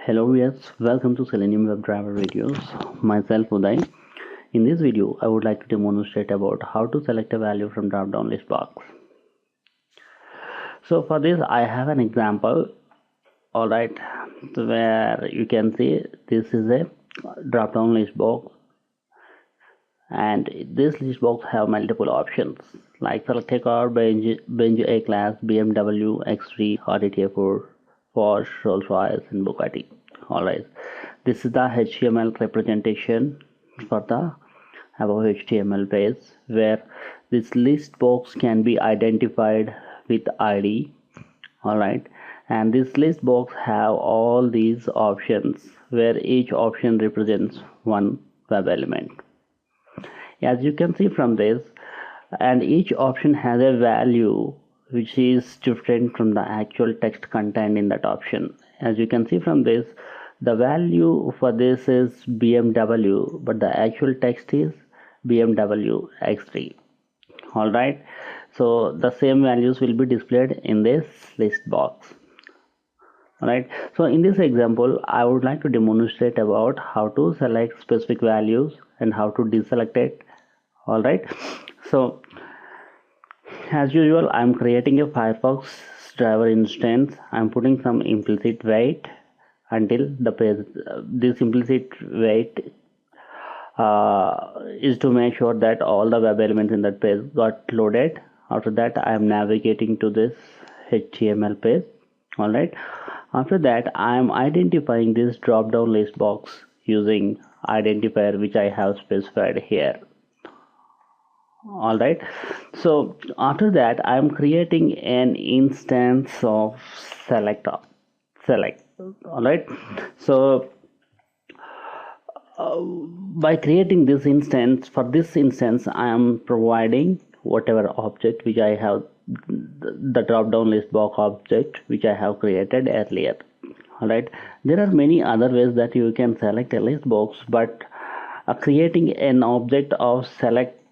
Hello viewers, welcome to Selenium WebDriver videos. Myself Uday. In this video, I would like to demonstrate about how to select a value from drop-down list box. So for this, I have an example. Alright, where you can see this is a drop-down list box, and this list box have multiple options like select a car, Benz A class, BMW X3, Audi A4, Porsche, Rolls-Royce, and Bugatti. Alright, this is the HTML representation for the above HTML page, where this list box can be identified with ID. Alright, and this list box have all these options where each option represents one web element, as you can see from this, and each option has a value which is different from the actual text contained in that option. As you can see from this, the value for this is BMW, but the actual text is BMW X3. Alright, so the same values will be displayed in this list box. Alright, so in this example, I would like to demonstrate about how to select specific values and how to deselect it. Alright, so as usual, I'm creating a Firefox driver instance. I'm putting some implicit wait until the page. This implicit wait is to make sure that all the web elements in that page got loaded. After that, I am navigating to this HTML page. Alright, after that, I am identifying this drop down list box using identifier which I have specified here. Alright, so after that, I am creating an instance of select. Alright, so by creating this instance, for this instance I am providing whatever object which I have, the drop down list box object which I have created earlier. Alright, there are many other ways that you can select a list box, but creating an object of select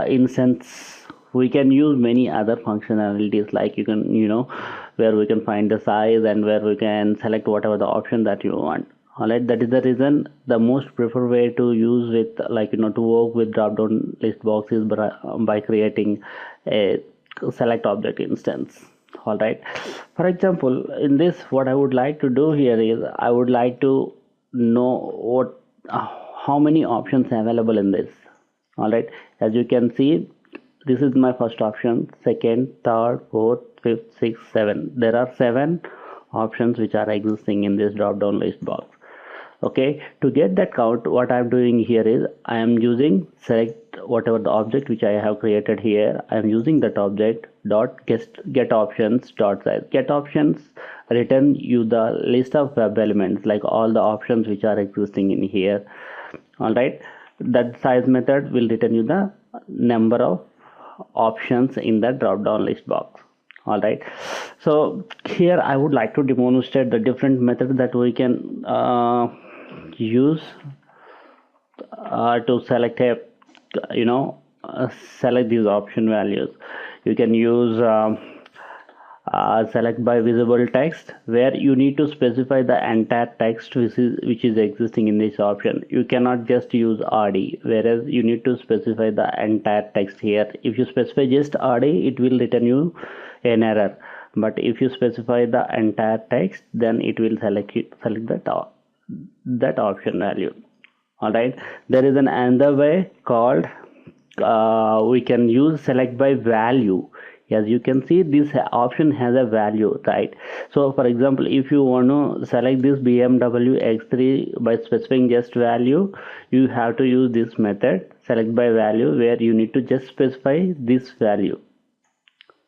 instance, we can use many other functionalities, like you can, where we can find the size and where we can select whatever the option that you want. Alright, that is the reason the most preferred way to use with, to work with drop down list box is by creating a select object instance. Alright, for example, in this, what I would like to do here is I would like to know how many options available in this. Alright, as you can see, this is my first option, second, third, fourth, fifth, sixth, seventh. There are 7 options which are existing in this drop down list box. Okay, to get that count, what I'm doing here is I am using select whatever the object which I have created here. I am using that object dot get options dot size. Get options return you the list of web elements, like all the options which are existing in here. Alright, that size method will return you the number of options in the drop down list box. Alright, so here I would like to demonstrate the different methods that we can use to select a select these option values. You can use select by visible text, where you need to specify the entire text which is existing in this option. You cannot just use RD, whereas you need to specify the entire text here. If you specify just RD, it will return you an error, but if you specify the entire text, then it will select that option value. Alright, there is another way called we can use select by value. As you can see, this option has a value, right? So for example, if you want to select this BMW X3 by specifying just value, you have to use this method select by value, where you need to just specify this value.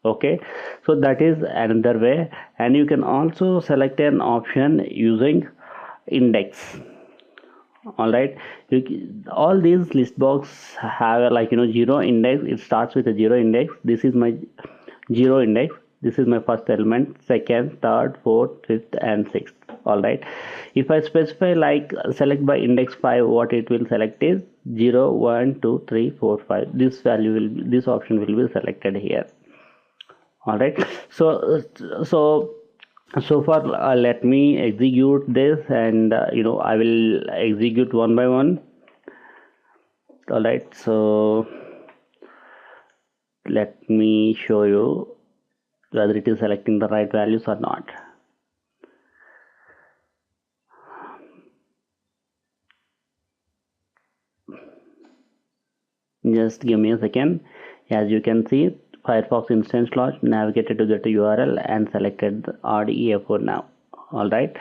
Okay, so that is another way. And you can also select an option using index. Alright, all these list box have 0 index. It starts with a 0 index. This is my 0 index. This is my first element, second, third, fourth, fifth, and sixth. Alright, if I specify like select by index 5, what it will select is 0, 1, 2, 3, 4, 5. This option will be selected here. Alright, so So far, let me execute this, and I will execute one by one. All right, so let me show you whether it is selecting the right values or not. Just give me a second. As you can see, Firefox instance launched, navigated to get a URL and selected the RDE4 now. All right,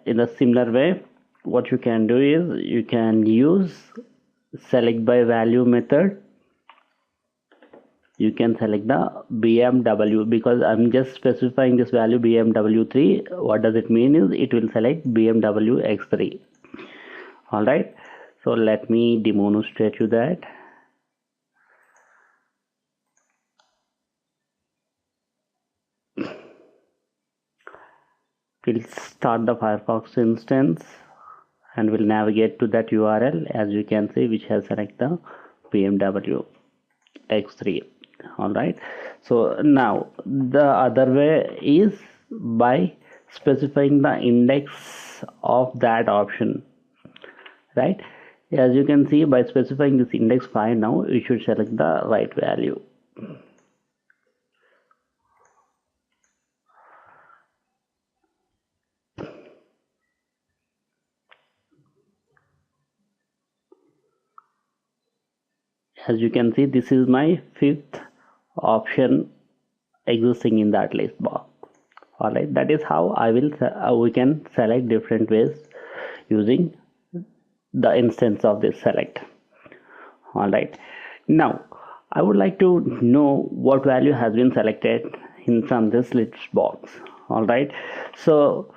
in a similar way, what you can do is you can use select by value method. You can select the BMW, because I'm just specifying this value BMW3. What does it mean is it will select BMW X3. All right, so let me demonstrate you that. We'll start the Firefox instance and we'll navigate to that URL, as you can see, which has select the BMW X3. All right, so now the other way is by specifying the index of that option, right? As you can see, by specifying this index 5, now you should select the right value. As you can see, this is my 5th option existing in that list box. All right, that is how we can select different ways using the instance of this select. All right, now I would like to know what value has been selected from this list box. All right, so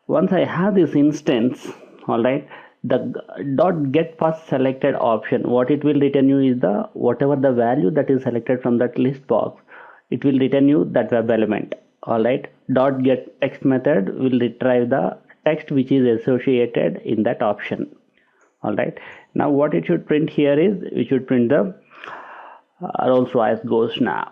once I have this instance, all right, the dot get first selected option, what it will return you is the whatever the value that is selected from that list box, it will return you that web element. All right, dot get text method will retrieve the text which is associated in that option. All right, now what it should print here is we should print the Rolls Royce goes now.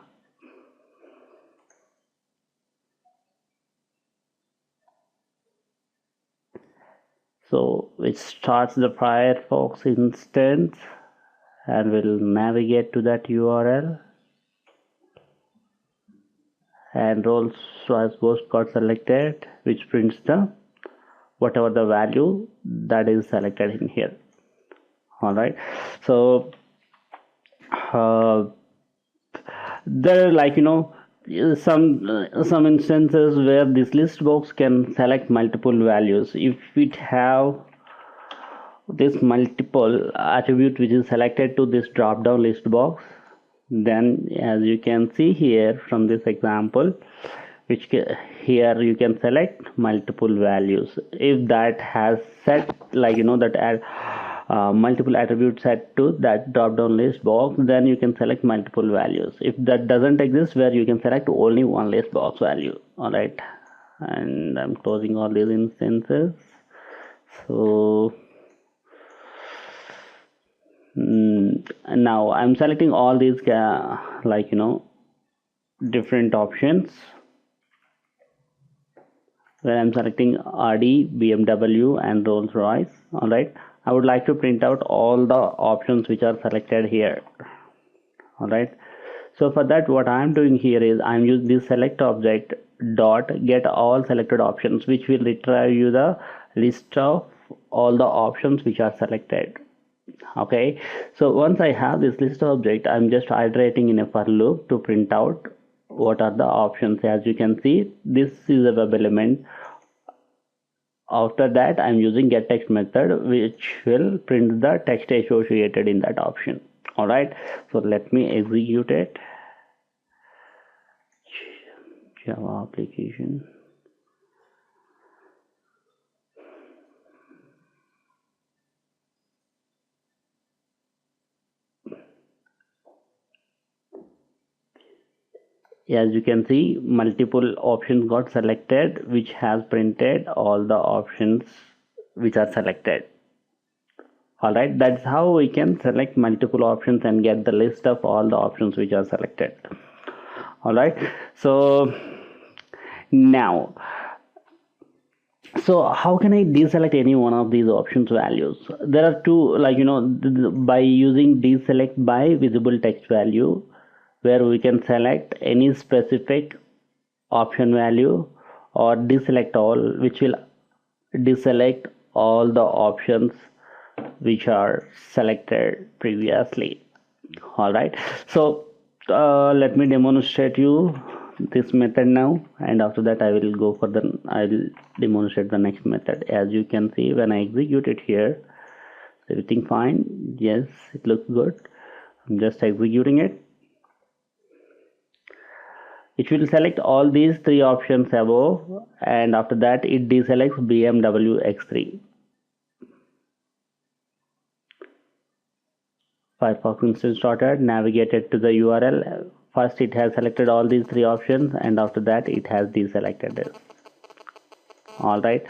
So it starts the Firefox instance and we'll navigate to that URL, and Rolls Royce Ghost got selected, which prints the whatever the value that is selected in here. All right, so there are some instances where this list box can select multiple values. If it have this multiple attribute which is selected to this drop down list box, then as you can see here from this example, which here you can select multiple values. If that has set that multiple attributes set to that drop down list box, then you can select multiple values. If that doesn't exist, where you can select only one list box value. All right, and I'm closing all these instances. So now I'm selecting all these different options, where I'm selecting RD, BMW and Rolls Royce. All right, I would like to print out all the options which are selected here. All right, so for that what I'm doing here is I'm using this select object dot get all selected options, which will retrieve you the list of all the options which are selected. Okay, so once I have this list object, I'm just iterating in a for loop to print out what are the options. As you can see, this is a web element. After that, I'm using get text method, which will print the text associated in that option. All right, so let me execute it. Java application. As you can see, multiple options got selected, which has printed all the options which are selected. All right, that's how we can select multiple options and get the list of all the options which are selected. All right, so now So how can I deselect any one of these options values? There are two, like by using deselect by visible text value, where we can select any specific option value, or deselect all, which will deselect all the options which are selected previously. All right, so let me demonstrate you this method now, and after that I'll demonstrate the next method. As you can see, when I execute it here, everything fine. Yes, it looks good. I'm just executing it. It will select all these three options above, and after that it deselects BMW X3. Firefox instance started, navigated to the URL. First it has selected all these three options, and after that it has deselected it. Alright,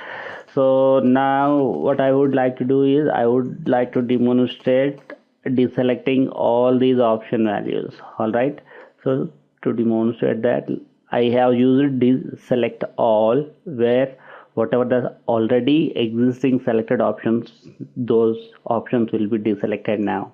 so now what I would like to do is I would like to demonstrate deselecting all these option values. Alright, so to demonstrate that, I have used deselect all, where whatever the already existing selected options, those options will be deselected now.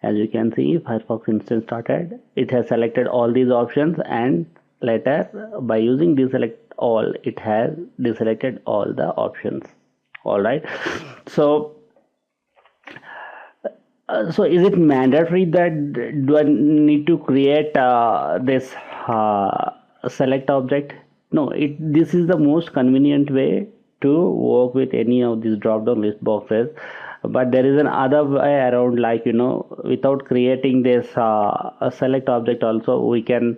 As you can see, Firefox instance started. It has selected all these options, and later by using deselect all, it has deselected all the options. All right. So so is it mandatory that do I need to create this select object? No, this is the most convenient way to work with any of these drop down list boxes, but there is an other way around, like without creating this a select object also, we can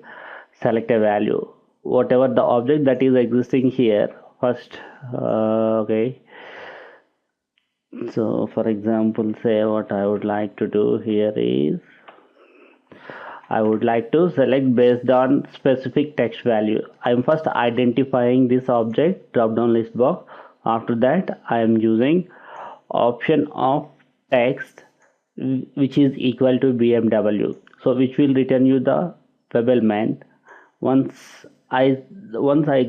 select a value, whatever the object that is existing here first. Okay, so for example, say what I would like to do here is I would like to select based on specific text value. I'm first identifying this object drop down list box. After that I am using option of text which is equal to BMW, so which will return you the web element. Once I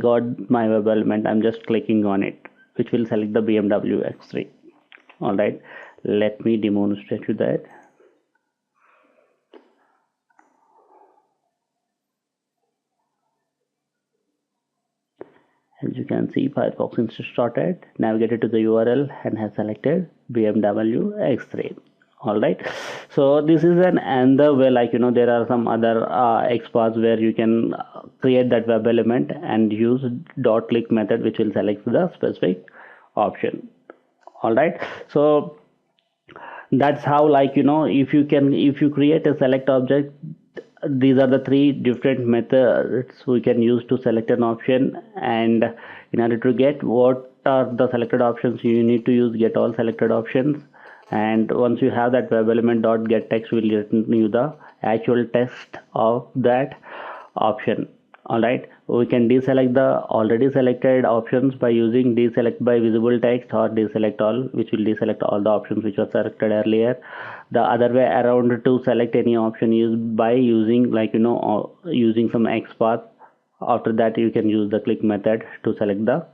got my web element, I'm just clicking on it, which will select the BMW X3. All right, let me demonstrate you that. As you can see, Firefox instance started, navigated to the URL, and has selected BMW X3. All right, so this is an another way, like there are some other XPaths where you can create that web element and use dot click method, which will select the specific option. All right, so that's how, like if you create a select object, these are the three different methods we can use to select an option. And in order to get what are the selected options, you need to use get all selected options, and once you have that web element dot get text will return you the actual text of that option. All right, we can deselect the already selected options by using deselect by visible text, or deselect all, which will deselect all the options which were selected earlier. The other way around to select any option is by using, like using some XPath. After that you can use the click method to select the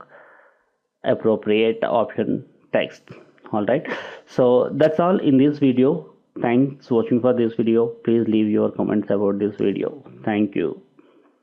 appropriate option text. All right, so that's all in this video. Thanks for watching for this video. Please leave your comments about this video. Thank you.